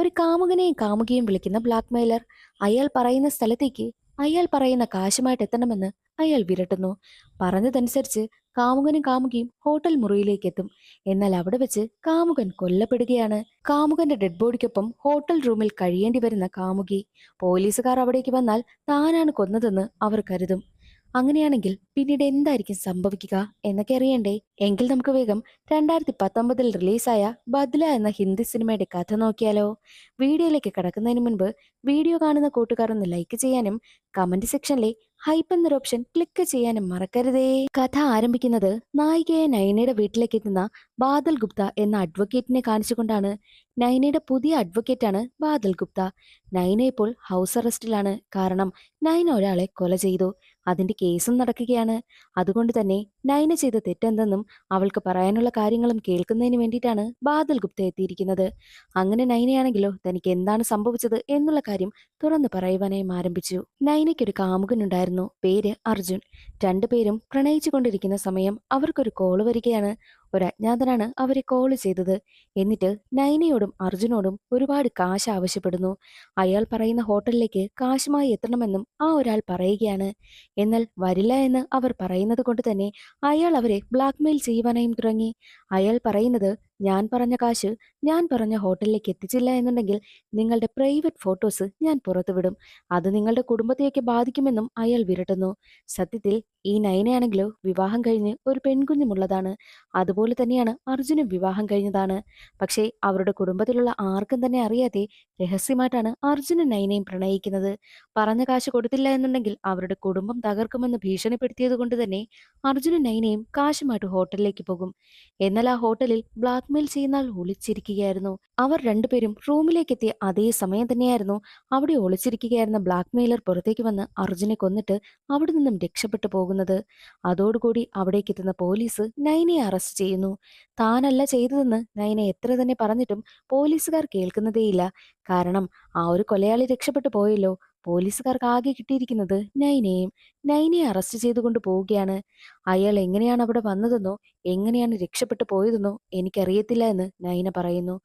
ഒരു കാമുകനെയും കാമുകിയും വിളിക്കുന്ന ബ്ലാക്ക്മെയിലർ. അയാൾ പറയുന്ന സ്ഥലത്തേക്ക് അയാൾ പറയുന്ന കാശുമായിട്ട് എത്തണമെന്ന് അയാൾ വിരട്ടുന്നു. പറഞ്ഞതനുസരിച്ച് കാമുകനും കാമുകിയും ഹോട്ടൽ മുറിയിലേക്ക് എത്തും. എന്നാൽ അവിടെ വെച്ച് കാമുകൻ കൊല്ലപ്പെടുകയാണ്. കാമുകന്റെ ഡെഡ് ബോഡിക്കൊപ്പം ഹോട്ടൽ റൂമിൽ കഴിയേണ്ടി വരുന്ന കാമുകി. പോലീസുകാർ അവിടേക്ക് വന്നാൽ താനാണ് കൊന്നതെന്ന് അവർ കരുതും. അങ്ങനെയാണെങ്കിൽ പിന്നീട് എന്തായിരിക്കും സംഭവിക്കുക എന്നൊക്കെ അറിയണ്ടേ? എങ്കിൽ നമുക്ക് വേഗം 2019 റിലീസായ ബദ്ല എന്ന ഹിന്ദി സിനിമയുടെ കഥ നോക്കിയാലോ? വീഡിയോയിലേക്ക് കടക്കുന്നതിന് മുൻപ് വീഡിയോ കാണുന്ന കൂട്ടുകാർ ഒന്ന് ലൈക്ക് ചെയ്യാനും കമന്റ് സെക്ഷനിലെ ഹൈപ്പ് എന്നൊരു ഓപ്ഷൻ ക്ലിക്ക് ചെയ്യാനും മറക്കരുതേ. കഥ ആരംഭിക്കുന്നത് നായികയെ നൈനയുടെ വീട്ടിലേക്ക് എത്തുന്ന ബാദൽ ഗുപ്ത എന്ന അഡ്വക്കേറ്റിനെ കാണിച്ചുകൊണ്ടാണ്. നൈനയുടെ പുതിയ അഡ്വക്കേറ്റാണ് ബാദൽ ഗുപ്ത. നൈന ഇപ്പോൾ ഹൗസ് അറസ്റ്റിലാണ്. കാരണം നൈന ഒരാളെ കൊല ചെയ്തു. അതിന്റെ കേസും നടക്കുകയാണ്. അതുകൊണ്ട് തന്നെ നൈന ചെയ്ത തെറ്റെന്തെന്നും അവൾക്ക് പറയാനുള്ള കാര്യങ്ങളും കേൾക്കുന്നതിന് വേണ്ടിയിട്ടാണ് ബാദൽ ഗുപ്ത എത്തിയിരിക്കുന്നത്. അങ്ങനെ നൈനയാണെങ്കിലോ തനിക്ക് എന്താണ് സംഭവിച്ചത് എന്നുള്ള കാര്യം തുറന്നു പറയുവാനായും ആരംഭിച്ചു. നൈനയ്ക്കൊരു കാമുകനുണ്ടായിരുന്നു. പേര് അർജുൻ. രണ്ടുപേരും പ്രണയിച്ചു കൊണ്ടിരിക്കുന്ന സമയം അവർക്കൊരു കോള് വരികയാണ്. ഒരു അജ്ഞാതനാണ് അവരെ കോള് ചെയ്തത്. എന്നിട്ട് നൈനയോടും അർജുനോടും ഒരുപാട് കാശ് ആവശ്യപ്പെടുന്നു. അയാൾ പറയുന്ന ഹോട്ടലിലേക്ക് കാശുമായി എത്തണമെന്നും ആ ഒരാൾ പറയുകയാണ്. എന്നാൽ വരില്ല എന്ന് അവർ പറയുന്നത് കൊണ്ട് തന്നെ അയാൾ അവരെ ബ്ലാക്ക്മെയിൽ ചെയ്യുവാനായും തുടങ്ങി. അയാൾ പറയുന്നത്, ഞാൻ പറഞ്ഞ കാശ് ഞാൻ പറഞ്ഞ ഹോട്ടലിലേക്ക് എത്തിച്ചില്ല എന്നുണ്ടെങ്കിൽ നിങ്ങളുടെ പ്രൈവറ്റ് ഫോട്ടോസ് ഞാൻ പുറത്തുവിടും. അത് നിങ്ങളുടെ കുടുംബത്തെയൊക്കെ ബാധിക്കുമെന്നും അയാൾ വിരട്ടുന്നു. സത്യത്തിൽ ഈ നൈനയാണെങ്കിലോ വിവാഹം കഴിഞ്ഞ് ഒരു പെൺകുഞ്ഞുമുള്ളതാണ്. അതുപോലെ തന്നെയാണ് അർജുനും വിവാഹം കഴിഞ്ഞതാണ്. പക്ഷേ അവരുടെ കുടുംബത്തിലുള്ള ആർക്കും തന്നെ അറിയാതെ രഹസ്യമായിട്ടാണ് അർജുനും നൈനയും പ്രണയിക്കുന്നത്. പറഞ്ഞ കാശ് കൊടുത്തില്ല എന്നുണ്ടെങ്കിൽ അവരുടെ കുടുംബം തകർക്കുമെന്ന് ഭീഷണിപ്പെടുത്തിയത് കൊണ്ട് തന്നെ അർജുനും നൈനയും കാശുമായിട്ട് ഹോട്ടലിലേക്ക് പോകും. എന്നാൽ ആ ഹോട്ടലിൽ ബ്ലാക്ക്മെയിൽ ചെയ്യുന്ന ആൾ ഒളിച്ചിരിക്കുകയായിരുന്നു. അവർ രണ്ടുപേരും റൂമിലേക്ക് എത്തിയ അതേ സമയം തന്നെയായിരുന്നു അവിടെ ഒളിച്ചിരിക്കുകയായിരുന്ന ബ്ലാക്ക്മെയിലർ പുറത്തേക്ക് വന്ന് അർജുനെ കൊന്നിട്ട് അവിടെ നിന്നും രക്ഷപ്പെട്ടു പോകുന്നത്. അതോടുകൂടി അവിടേക്ക് എത്തുന്ന പോലീസ് നൈനയെ അറസ്റ്റ് ചെയ്യുന്നു. താനല്ല ചെയ്തതെന്ന് നൈന എത്ര തന്നെ പറഞ്ഞിട്ടും പോലീസുകാർ കേൾക്കുന്നതേയില്ല. കാരണം ആ ഒരു കൊലയാളി രക്ഷപ്പെട്ടു പോയല്ലോ. പോലീസുകാർക്ക് ആകെ കിട്ടിയിരിക്കുന്നത് നൈനയും. നൈനയെ അറസ്റ്റ് ചെയ്തുകൊണ്ട് പോവുകയാണ്. അയാൾ എങ്ങനെയാണ് അവിടെ വന്നതെന്നോ എങ്ങനെയാണ് രക്ഷപ്പെട്ടു പോയതെന്നോ എനിക്കറിയത്തില്ല എന്ന് നൈന പറയുന്നു.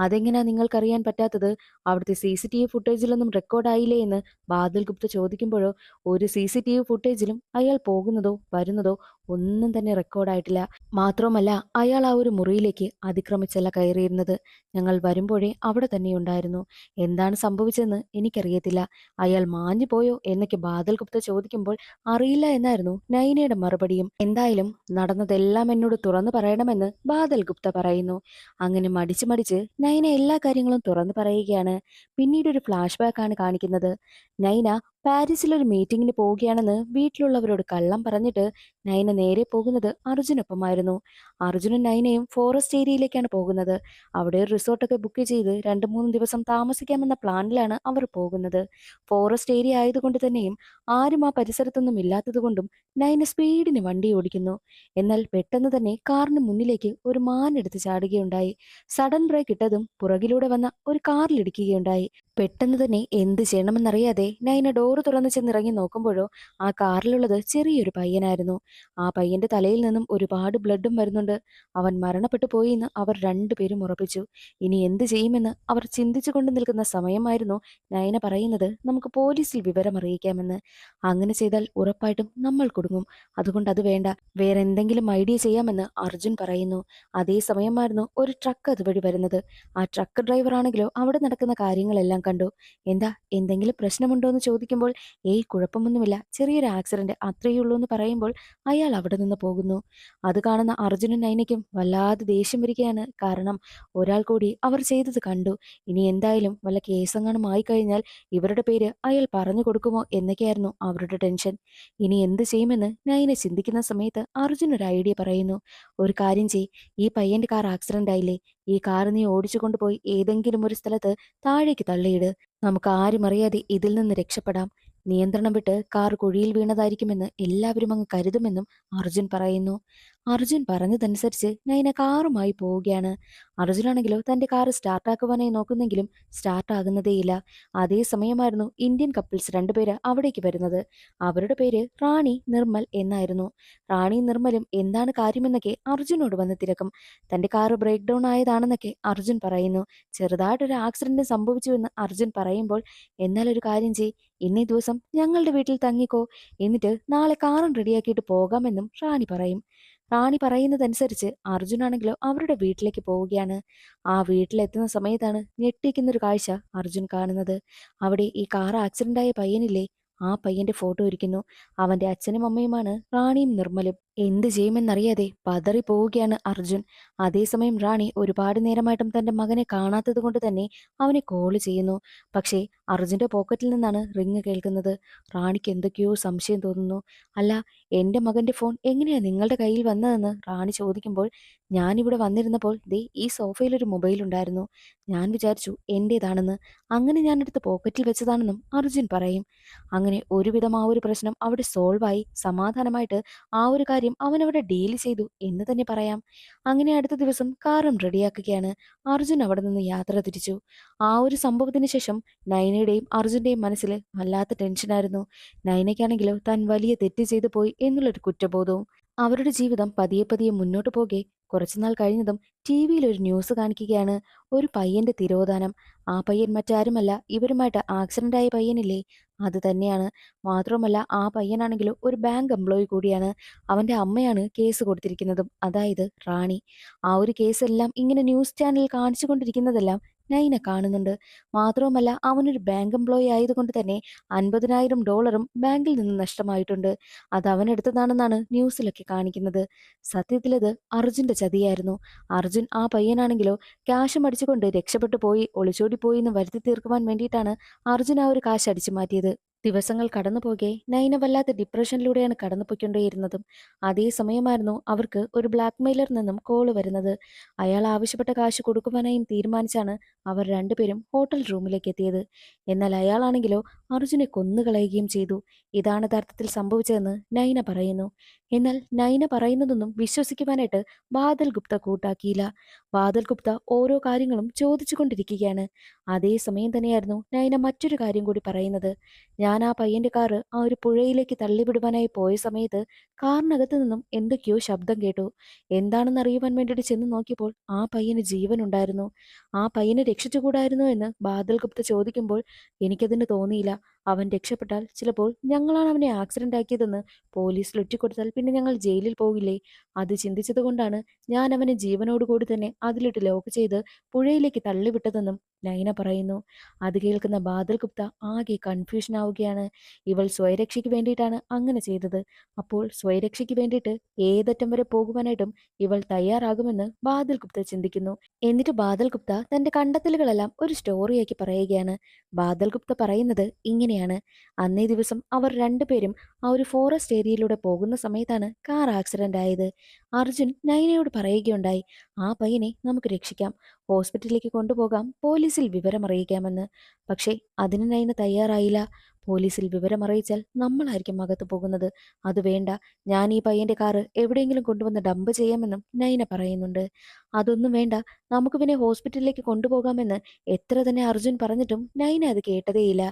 അതെങ്ങനെയാ നിങ്ങൾക്കറിയാൻ പറ്റാത്തത്? അവിടുത്തെ CCTV ഫുട്ടേജിലൊന്നും റെക്കോർഡായില്ലേ എന്ന് ബാദൽ ഗുപ്ത ചോദിക്കുമ്പോഴോ, ഒരു CCTV ഫുട്ടേജിലും അയാൾ പോകുന്നതോ വരുന്നതോ ഒന്നും തന്നെ റെക്കോർഡായിട്ടില്ല. മാത്രമല്ല അയാൾ ആ ഒരു മുറിയിലേക്ക് അതിക്രമിച്ചല്ല കയറിയിരുന്നത്. ഞങ്ങൾ വരുമ്പോഴേ അവിടെ തന്നെ ഉണ്ടായിരുന്നു. എന്താണ് സംഭവിച്ചതെന്ന് എനിക്കറിയത്തില്ല. അയാൾ മാഞ്ഞു പോയോ എന്നൊക്കെ ബാദൽ ഗുപ്ത ചോദിക്കുമ്പോൾ അറിയില്ല എന്നായിരുന്നു നൈനയുടെ മറുപടിയും. എന്തായാലും നടന്നതെല്ലാം എന്നോട് തുറന്നു പറയണമെന്ന് ബാദൽ ഗുപ്ത പറയുന്നു. അങ്ങനെ മടിച്ച് മടിച്ച് നൈന എല്ലാ കാര്യങ്ങളും തുറന്നു പറയുകയാണ്. പിന്നീട് ഒരു ഫ്ലാഷ് ബാക്ക് ആണ് കാണിക്കുന്നത്. നൈന പാരീസിൽ ഒരു മീറ്റിംഗിന് പോവുകയാണെന്ന് വീട്ടിലുള്ളവരോട് കള്ളം പറഞ്ഞിട്ട് നൈന നേരെ പോകുന്നത് അർജുനൊപ്പമായിരുന്നു. അർജുനും നൈനയും ഫോറസ്റ്റ് ഏരിയയിലേക്കാണ് പോകുന്നത്. അവിടെ ഒരു റിസോർട്ടൊക്കെ ബുക്ക് ചെയ്ത് 2-3 ദിവസം താമസിക്കാമെന്ന പ്ലാനിലാണ് അവർ പോകുന്നത്. ഫോറസ്റ്റ് ഏരിയ ആയതുകൊണ്ട് തന്നെയും ആരും ആ പരിസരത്തൊന്നും ഇല്ലാത്തതുകൊണ്ടും നൈന സ്പീഡിന് വണ്ടി ഓടിക്കുന്നു. എന്നാൽ പെട്ടെന്ന് തന്നെ കാറിന് മുന്നിലേക്ക് ഒരു മാൻ എടുത്ത് ചാടുകയുണ്ടായി. സഡൻ ബ്രേക്ക് ഇട്ടതും പുറകിലൂടെ വന്ന ഒരു കാറിലിടിക്കുകയുണ്ടായി. പെട്ടെന്ന് തന്നെ എന്ത് ചെയ്യണമെന്നറിയാതെ നൈന ഡോറ് തുറന്ന് ചെന്നിറങ്ങി നോക്കുമ്പോഴോ ആ കാറിലുള്ളത് ചെറിയൊരു പയ്യനായിരുന്നു. ആ പയ്യന്റെ തലയിൽ നിന്നും ഒരുപാട് ബ്ലഡും വരുന്നുണ്ട്. അവൻ മരണപ്പെട്ടു പോയി എന്ന് അവർ രണ്ടുപേരും ഉറപ്പിച്ചു. ഇനി എന്ത് ചെയ്യുമെന്ന് അവർ ചിന്തിച്ചുകൊണ്ട് നിൽക്കുന്ന സമയമായിരുന്നു നൈന പറയുന്നത്, നമുക്ക് പോലീസിൽ വിവരം അറിയിക്കാമെന്ന്. അങ്ങനെ ചെയ്താൽ ഉറപ്പായിട്ടും നമ്മൾ കുടുങ്ങും. അതുകൊണ്ട് അത് വേണ്ട, വേറെ എന്തെങ്കിലും ഐഡിയ ചെയ്യാമെന്ന് അർജുൻ പറയുന്നു. അതേ സമയമായിരുന്നു ഒരു ട്രക്ക് അതുവഴി വരുന്നത്. ആ ട്രക്ക് ഡ്രൈവർ ആണെങ്കിലോ അവിടെ നടക്കുന്ന കാര്യങ്ങളെല്ലാം കണ്ടു. എന്താ, എന്തെങ്കിലും പ്രശ്നമുണ്ടോ എന്ന് ചോദിക്കുമ്പോൾ ഏയ് കുഴപ്പമൊന്നുമില്ല, ചെറിയൊരു ആക്സിഡന്റ് അത്രയേ ഉള്ളൂ എന്ന് പറയുമ്പോൾ അയാൾ അവിടെ നിന്ന് പോകുന്നു. അത് കാണുന്ന അർജുനും നൈനയ്ക്കും വല്ലാതെ ദേഷ്യം വരികയാണ്. കാരണം ഒരാൾ കൂടി അവർ ചെയ്തത് കണ്ടു. ഇനി എന്തായാലും വല്ല കേസെങ്ങാനും ആയിക്കഴിഞ്ഞാൽ ഇവരുടെ പേര് അയാൾ പറഞ്ഞു കൊടുക്കുമോ എന്നൊക്കെയായിരുന്നു അവരുടെ ടെൻഷൻ. ഇനി എന്ത് ചെയ്യുമെന്ന് നൈന ചിന്തിക്കുന്ന സമയത്ത് അർജുൻ ഒരു ഐഡിയ പറയുന്നു. ഒരു കാര്യം ചെയ്, ഈ പയ്യന്റെ കാർ ആക്സിഡന്റ് ആയില്ലേ, ഈ കാർ നീ ഓടിച്ചു കൊണ്ടുപോയി ഏതെങ്കിലും ഒരു സ്ഥലത്ത് താഴേക്ക് തള്ളിയിട്. നമുക്ക് ആരും അറിയാതെ ഇതിൽ നിന്ന് രക്ഷപ്പെടാം. നിയന്ത്രണം വിട്ട് കാർ കുഴിയിൽ വീണതായിരിക്കുമെന്ന് എല്ലാവരും അങ്ങ് കരുതുമെന്നും അർജുൻ പറയുന്നു. അർജുൻ പറഞ്ഞതനുസരിച്ച് നൈന കാറുമായി പോവുകയാണ്. അർജുനാണെങ്കിലോ തന്റെ കാറ് സ്റ്റാർട്ടാക്കുവാനായി നോക്കുന്നെങ്കിലും സ്റ്റാർട്ടാകുന്നതേയില്ല. അതേ സമയമായിരുന്നു ഇന്ത്യൻ കപ്പിൾസ് രണ്ടുപേര് അവിടേക്ക് വരുന്നത്. അവരുടെ പേര് റാണി നിർമ്മൽ എന്നായിരുന്നു. റാണിയും നിർമ്മലും എന്താണ് കാര്യമെന്നൊക്കെ അർജുനോട് വന്ന് തിരക്കും. തന്റെ കാറ് ബ്രേക്ക് ഡൗൺ ആയതാണെന്നൊക്കെ അർജുൻ പറയുന്നു. ചെറുതായിട്ടൊരു ആക്സിഡന്റ് സംഭവിച്ചുവെന്ന് അർജുൻ പറയുമ്പോൾ, എന്നാൽ ഒരു കാര്യം ചെയ്, ഇന്നേ ദിവസം ഞങ്ങളുടെ വീട്ടിൽ തങ്ങിക്കോ, എന്നിട്ട് നാളെ കാറും റെഡിയാക്കിയിട്ട് പോകാമെന്നും റാണി പറയും. റാണി പറയുന്നതനുസരിച്ച് അർജുനാണെങ്കിലോ അവരുടെ വീട്ടിലേക്ക് പോവുകയാണ്. ആ വീട്ടിലെത്തുന്ന സമയത്താണ് ഞെട്ടിക്കുന്നൊരു കാഴ്ച അർജുൻ കാണുന്നത്. അവിടെ ഈ കാർ ആക്സിഡന്റ് ആയ പയ്യനില്ലേ, ആ പയ്യന്റെ ഫോട്ടോ ഇരിക്കുന്നു. അവന്റെ അച്ഛനും അമ്മയുമാണ് റാണിയും നിർമ്മലും. എന്ത് ചെയ്യുമെന്നറിയാതെ പതറി പോവുകയാണ് അർജുൻ. അതേസമയം റാണി ഒരുപാട് നേരമായിട്ടും തന്റെ മകനെ കാണാത്തത് കൊണ്ട് തന്നെ അവനെ കോള് ചെയ്യുന്നു. പക്ഷേ അർജുന്റെ പോക്കറ്റിൽ നിന്നാണ് റിങ് കേൾക്കുന്നത്. റാണിക്ക് എന്തൊക്കെയോ സംശയം തോന്നുന്നു. അല്ല, എന്റെ മകന്റെ ഫോൺ എങ്ങനെയാ നിങ്ങളുടെ കയ്യിൽ വന്നതെന്ന് റാണി ചോദിക്കുമ്പോൾ, ഞാനിവിടെ വന്നിരുന്നപ്പോൾ ദേ ഈ സോഫയിൽ ഒരു മൊബൈൽ ഉണ്ടായിരുന്നു. ഞാൻ വിചാരിച്ചു എന്റേതാണെന്ന്. അങ്ങനെ ഞാൻ എടുത്ത് പോക്കറ്റിൽ വെച്ചതാണെന്നും അർജുൻ പറയും. അങ്ങനെ ഒരുവിധം ആ ഒരു പ്രശ്നം അവിടെ സോൾവ് ആയി സമാധാനമായിട്ട് ആ ഒരു കാര്യം അവനവിടെ ഡീൽ ചെയ്തു എന്ന് തന്നെ പറയാം. അങ്ങനെ അടുത്ത ദിവസം കാറും റെഡിയാക്കുകയാണ്. അർജുൻ അവിടെ നിന്ന് യാത്ര തിരിച്ചു. ആ ഒരു സംഭവത്തിന് ശേഷം നയനയുടെയും അർജുന്റെയും മനസ്സിൽ വല്ലാത്ത ടെൻഷനായിരുന്നു. നയനയ്ക്കാണെങ്കിലോ താൻ വലിയ തെറ്റ് ചെയ്തു പോയി എന്നുള്ളൊരു കുറ്റബോധവും. അവരുടെ ജീവിതം പതിയെ പതിയെ മുന്നോട്ട് പോകെ കുറച്ചുനാൾ കഴിഞ്ഞതും ടി വിയിൽ ഒരു ന്യൂസ് കാണിക്കുകയാണ്. ഒരു പയ്യന്റെ തിരോധാനം. ആ പയ്യൻ മറ്റാരുമല്ല, ഇവരുമായിട്ട് ആക്സിഡന്റ് ആയ പയ്യനില്ലേ, അത് തന്നെയാണ്. മാത്രമല്ല ആ പയ്യനാണെങ്കിലും ഒരു ബാങ്ക് എംപ്ലോയി കൂടിയാണ്. അവന്റെ അമ്മയാണ് കേസ് കൊടുത്തിരിക്കുന്നതും, അതായത് റാണി. ആ ഒരു കേസെല്ലാം ഇങ്ങനെ ന്യൂസ് ചാനലിൽ കാണിച്ചു കൊണ്ടിരിക്കുന്നതെല്ലാം നൈന കാണുന്നുണ്ട്. മാത്രവുമല്ല അവനൊരു ബാങ്ക് എംപ്ലോയി ആയതുകൊണ്ട് തന്നെ $50,000 ബാങ്കിൽ നിന്ന് നഷ്ടമായിട്ടുണ്ട്. അത് അവനെടുത്തതാണെന്നാണ് ന്യൂസിലൊക്കെ കാണിക്കുന്നത്. സത്യത്തിലത് അർജുന്റെ ചതിയായിരുന്നു. അർജുൻ ആ പയ്യനാണെങ്കിലോ ക്യാഷ് മടിച്ചുകൊണ്ട് രക്ഷപ്പെട്ടു പോയി, ഒളിച്ചോടി പോയി എന്ന് വരുത്തി തീർക്കുവാൻ വേണ്ടിയിട്ടാണ് അർജുൻ ആ ഒരു കാശ് അടിച്ചു മാറ്റിയത്. ദിവസങ്ങൾ കടന്നുപോകെ നൈന വല്ലാത്ത ഡിപ്രഷനിലൂടെയാണ് കടന്നുപോയിക്കൊണ്ടേയിരുന്നതും. അതേ സമയമായിരുന്നു അവർക്ക് ഒരു ബ്ലാക്ക് മെയിലർ നിന്നും കോള് വരുന്നത്. അയാൾ ആവശ്യപ്പെട്ട കാശ് കൊടുക്കുവാനായും തീരുമാനിച്ചാണ് അവർ രണ്ടുപേരും ഹോട്ടൽ റൂമിലേക്ക് എത്തിയത്. എന്നാൽ അയാളാണെങ്കിലോ അർജുനെ കൊന്നുകളയുകയും ചെയ്തു. ഇതാണ് യഥാർത്ഥത്തിൽ സംഭവിച്ചതെന്ന് നൈന പറയുന്നു. എന്നാൽ നൈന പറയുന്നതൊന്നും വിശ്വസിക്കുവാനായിട്ട് ബാദൽ ഗുപ്ത കൂട്ടാക്കിയില്ല. ബാദൽ ഗുപ്ത ഓരോ കാര്യങ്ങളും ചോദിച്ചുകൊണ്ടിരിക്കുകയാണ്. അതേ സമയം തന്നെയായിരുന്നു നൈന മറ്റൊരു കാര്യം കൂടി പറയുന്നത്. ഞാൻ ആ പയ്യന്റെ കാറ് ആ ഒരു പുഴയിലേക്ക് തള്ളിവിടുവാനായി പോയ സമയത്ത് കാറിനകത്ത് നിന്നും എന്തൊക്കെയോ ശബ്ദം കേട്ടു. എന്താണെന്ന് അറിയുവാൻ വേണ്ടിയിട്ട് ചെന്ന് നോക്കിയപ്പോൾ ആ പയ്യന് ജീവനുണ്ടായിരുന്നു. ആ പയ്യനെ രക്ഷിച്ചുകൂടായിരുന്നോ എന്ന് ബാദൽ ഗുപ്ത ചോദിക്കുമ്പോൾ, എനിക്കതിന് തോന്നിയില്ല. അവൻ രക്ഷപ്പെട്ടാൽ ചിലപ്പോൾ ഞങ്ങളാണ് അവനെ ആക്സിഡന്റ് ആക്കിയതെന്ന് പോലീസിൽ ഒറ്റിക്കൊടുത്താൽ പിന്നെ ഞങ്ങൾ ജയിലിൽ പോകില്ലേ? അത് ചിന്തിച്ചത് കൊണ്ടാണ് ഞാൻ അവനെ ജീവനോടുകൂടി തന്നെ അതിലിട്ട് ലോക്ക് ചെയ്ത് പുഴയിലേക്ക് തള്ളിവിട്ടതെന്നും നൈന പറയുന്നു. അത് കേൾക്കുന്ന ബാദൽ ഗുപ്ത ആകെ കൺഫ്യൂഷൻ ആവുകയാണ്. ഇവൾ സ്വയരക്ഷയ്ക്ക് വേണ്ടിയിട്ടാണ് അങ്ങനെ ചെയ്തത്. അപ്പോൾ സ്വയരക്ഷയ്ക്ക് വേണ്ടിയിട്ട് ഏതറ്റം വരെ പോകുവാനായിട്ടും ഇവൾ തയ്യാറാകുമെന്ന് ബാദൽ ഗുപ്ത ചിന്തിക്കുന്നു. എന്നിട്ട് ബാദൽ ഗുപ്ത തന്റെ കണ്ടെത്തലുകളെല്ലാം ഒരു സ്റ്റോറിയാക്കി പറയുകയാണ്. ബാദൽ ഗുപ്ത പറയുന്നത് ഇങ്ങനെയാണ്. അന്നേ ദിവസം അവർ രണ്ടുപേരും ആ ഒരു ഫോറസ്റ്റ് ഏരിയയിലൂടെ പോകുന്ന സമയത്താണ് കാർ ആക്സിഡന്റ് ആയത്. അർജുൻ നൈനയോട് പറയുകയുണ്ടായി, ആ പയ്യനെ നമുക്ക് രക്ഷിക്കാം, ഹോസ്പിറ്റലിലേക്ക് കൊണ്ടുപോകാം, പോലീസിൽ വിവരമറിയിക്കാമെന്ന്. പക്ഷേ അതിന് നൈന തയ്യാറായില്ല. പോലീസിൽ വിവരമറിയിച്ചാൽ നമ്മളായിരിക്കും അകത്ത് പോകുന്നത്. അത് വേണ്ട, ഞാൻ ഈ പയ്യന്റെ കാറ് എവിടെയെങ്കിലും കൊണ്ടുവന്ന് ഡംപ് ചെയ്യാമെന്നും നൈന പറയുന്നുണ്ട്. അതൊന്നും വേണ്ട, നമുക്ക് പിന്നെ ഹോസ്പിറ്റലിലേക്ക് കൊണ്ടുപോകാമെന്ന് എത്ര തന്നെ അർജുൻ പറഞ്ഞിട്ടും നൈന അത് കേട്ടതേയില്ല.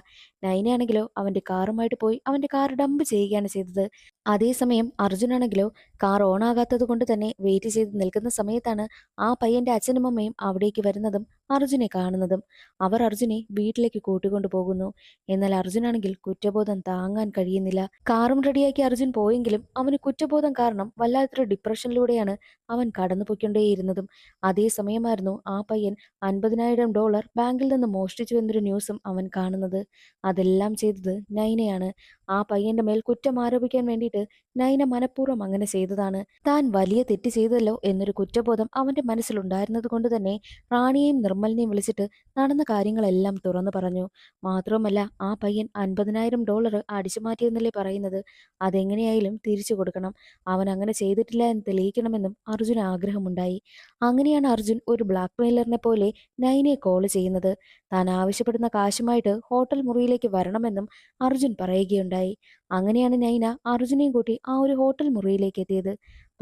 നൈനയാണെങ്കിലോ അവന്റെ കാറുമായിട്ട് പോയി അവന്റെ കാർ ഡംപ് ചെയ്യുകയാണ് ചെയ്തത്. അതേസമയം അർജുനാണെങ്കിലോ കാർ ഓണാകാത്തത് കൊണ്ട് തന്നെ വെയിറ്റ് ചെയ്ത് നിൽക്കുന്ന സമയത്താണ് ആ പയ്യന്റെ അച്ഛനും അമ്മയും അവിടേക്ക് വരുന്നതും അർജുനെ കാണുന്നതും. അവർ അർജുനെ വീട്ടിലേക്ക് കൂട്ടിക്കൊണ്ടു പോകുന്നു. എന്നാൽ അർജുനാണെങ്കിൽ കുറ്റബോധം താങ്ങാൻ കഴിയുന്നില്ല. കാറും റെഡിയാക്കി അർജുൻ പോയെങ്കിലും അവന് കുറ്റബോധം കാരണം വല്ലാത്തൊരു ഡിപ്രഷനിലൂടെയാണ് അവൻ കടന്നുപോയിക്കൊണ്ടേയിരുന്നതും. അതേ സമയമായിരുന്നു ആ പയ്യൻ $50,000 ബാങ്കിൽ നിന്ന് മോഷ്ടിച്ചു എന്നൊരു ന്യൂസും അവൻ കാണുന്നത്. അതെല്ലാം ചെയ്തത് നൈനയാണ്. ആ പയ്യന്റെ മേൽ കുറ്റം ആരോപിക്കാൻ വേണ്ടിയിട്ട് നൈന മനഃപൂർവ്വം അങ്ങനെ ചെയ്തതാണ്. താൻ വലിയ തെറ്റ് ചെയ്തല്ലോ എന്നൊരു കുറ്റബോധം അവന്റെ മനസ്സിലുണ്ടായിരുന്നത് കൊണ്ട് തന്നെ റാണിയെയും നിർമ്മലിനെയും വിളിച്ചിട്ട് നടന്ന കാര്യങ്ങളെല്ലാം തുറന്നു പറഞ്ഞു. മാത്രവുമല്ല ആ പയ്യൻ $50,000 അടിച്ചു മാറ്റിയെന്നല്ലേ പറയുന്നത്. അതെങ്ങനെയായാലും തിരിച്ചു കൊടുക്കണം. അവൻ അങ്ങനെ ചെയ്തിട്ടില്ല എന്ന് തെളിയിക്കണമെന്നും അർജുന് ആഗ്രഹമുണ്ടായി. അങ്ങനെയാണ് അർജുൻ ഒരു ബ്ലാക്ക് മെയിലറിനെ പോലെ നൈനയെ കോൾ ചെയ്യുന്നത്. താൻ ആവശ്യപ്പെടുന്ന കാശുമായിട്ട് ഹോട്ടൽ മുറിയിലേക്ക് വരണമെന്നും അർജുൻ പറയുകയുണ്ടായി. അങ്ങനെയാണ് നൈന അർജുനെയും കൂട്ടി ആ ഒരു ഹോട്ടൽ മുറിയിലേക്ക് എത്തിയത്.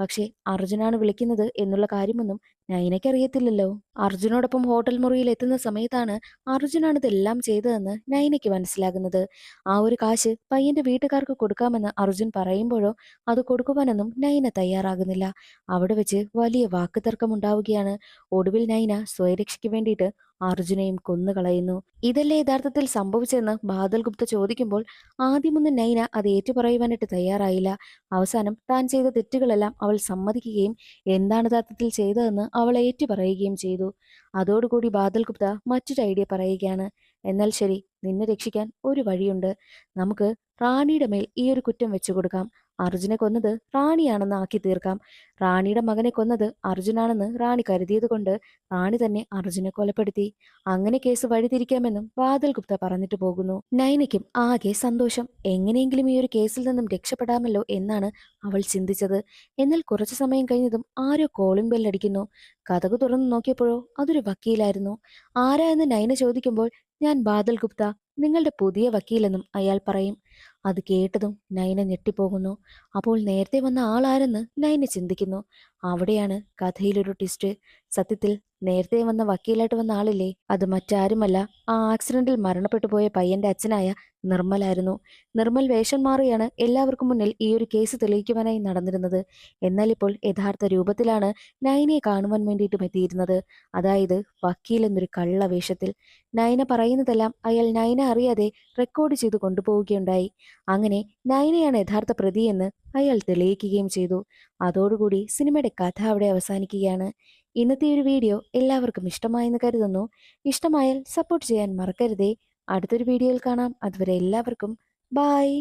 പക്ഷേ അർജുനാണ് വിളിക്കുന്നത് എന്നുള്ള കാര്യമൊന്നും നൈനയ്ക്ക് അറിയത്തില്ലല്ലോ. അർജുനോടൊപ്പം ഹോട്ടൽ മുറിയിൽ എത്തുന്ന സമയത്താണ് അർജുനാണ് ഇതെല്ലാം ചെയ്തതെന്ന് നൈനയ്ക്ക് മനസ്സിലാകുന്നത്. ആ ഒരു കാശ് പയ്യന്റെ വീട്ടുകാർക്ക് കൊടുക്കാമെന്ന് അർജുൻ പറയുമ്പോഴോ അത് കൊടുക്കുവാനൊന്നും നൈന തയ്യാറാകുന്നില്ല. അവിടെ വെച്ച് വലിയ വാക്കുതർക്കമുണ്ടാവുകയാണ്. ഒടുവിൽ നൈന സ്വയരക്ഷയ്ക്ക് വേണ്ടിയിട്ട് അർജുനെയും കൊന്നുകളയുന്നു. ഇതല്ലേ യഥാർത്ഥത്തിൽ സംഭവിച്ചെന്ന് ബാദൽ ഗുപ്ത ചോദിക്കുമ്പോൾ ആദ്യമൊന്നും നൈന അത് ഏറ്റുപറയുവാനായിട്ട് തയ്യാറായില്ല. അവസാനം താൻ ചെയ്ത തെറ്റുകളെല്ലാം അവൾ സമ്മതിക്കുകയും എന്താണ് യഥാർത്ഥത്തിൽ ചെയ്തതെന്ന് അവൾ ഏറ്റുപറയുകയും ചെയ്തു. അതോടുകൂടി ബാദൽ ഗുപ്ത മറ്റൊരു ഐഡിയ പറയുകയാണ്. എന്നാൽ ശരി, നിന്നെ രക്ഷിക്കാൻ ഒരു വഴിയുണ്ട്. നമുക്ക് റാണിയുടെ മേൽ ഈ ഒരു കുറ്റം വെച്ചു കൊടുക്കാം. അർജുനെ കൊന്നത് റാണിയാണെന്ന് ആക്കി തീർക്കാം. റാണിയുടെ മകനെ കൊന്നത് അർജുനാണെന്ന് റാണി കരുതിയത് കൊണ്ട് റാണി തന്നെ അർജുനെ കൊലപ്പെടുത്തി. അങ്ങനെ കേസ് വഴിതിരിക്കാമെന്നും ബാദൽ ഗുപ്ത പറഞ്ഞിട്ട് പോകുന്നു. നൈനയ്ക്കും ആകെ സന്തോഷം. എങ്ങനെയെങ്കിലും ഈ ഒരു കേസിൽ നിന്നും രക്ഷപ്പെടാമല്ലോ എന്നാണ് അവൾ ചിന്തിച്ചത്. എന്നാൽ കുറച്ചു സമയം കഴിഞ്ഞതും ആരോ കോളിംഗ് ബെല്ലടിക്കുന്നു. കതകു തുറന്നു നോക്കിയപ്പോഴോ അതൊരു വക്കീലായിരുന്നു. ആരാ എന്ന് നൈന ചോദിക്കുമ്പോൾ, ഞാൻ ബാദൽ ഗുപ്ത, നിങ്ങളുടെ പുതിയ വക്കീലെന്നും അയാൾ പറയും. അത് കേട്ടതും നൈന ഞെട്ടിപ്പോകുന്നു. അപ്പോൾ നേരത്തെ വന്ന ആളാരെന്ന് നൈന ചിന്തിക്കുന്നു. അവിടെയാണ് കഥയിലൊരു ട്വിസ്റ്റ്. സത്യത്തിൽ നേരത്തെ വന്ന വക്കീലായിട്ട് വന്ന ആളില്ലേ, അത് മറ്റാരുമല്ല, ആ ആക്സിഡന്റിൽ മരണപ്പെട്ടു പോയ പയ്യന്റെ അച്ഛനായ നിർമ്മലായിരുന്നു. നിർമ്മൽ വേഷം മാറിയാണ് എല്ലാവർക്കും മുന്നിൽ ഈ ഒരു കേസ് തെളിയിക്കുവാനായി നടന്നിരുന്നത്. എന്നാൽ ഇപ്പോൾ യഥാർത്ഥ രൂപത്തിലാണ് നൈനയെ കാണുവാൻ വേണ്ടിയിട്ടും എത്തിയിരുന്നത്. അതായത് വക്കീൽ എന്നൊരു കള്ള വേഷത്തിൽ. നൈന പറയുന്നതെല്ലാം അയാൾ നൈന അറിയാതെ റെക്കോർഡ് ചെയ്ത് കൊണ്ടുപോവുകയുണ്ടായി. അങ്ങനെ നൈനയാണ് യഥാർത്ഥ പ്രതിയെന്ന് അയാൾ തെളിയിക്കുകയും ചെയ്തു. അതോടുകൂടി സിനിമയുടെ കഥ അവിടെ അവസാനിക്കുകയാണ്. ഇന്നത്തെ ഒരു വീഡിയോ എല്ലാവർക്കും ഇഷ്ടമായെന്ന് കരുതുന്നു. ഇഷ്ടമായാൽ സപ്പോർട്ട് ചെയ്യാൻ മറക്കരുതേ. അടുത്തൊരു വീഡിയോയിൽ കാണാം. അതുവരെ എല്ലാവർക്കും ബായ്.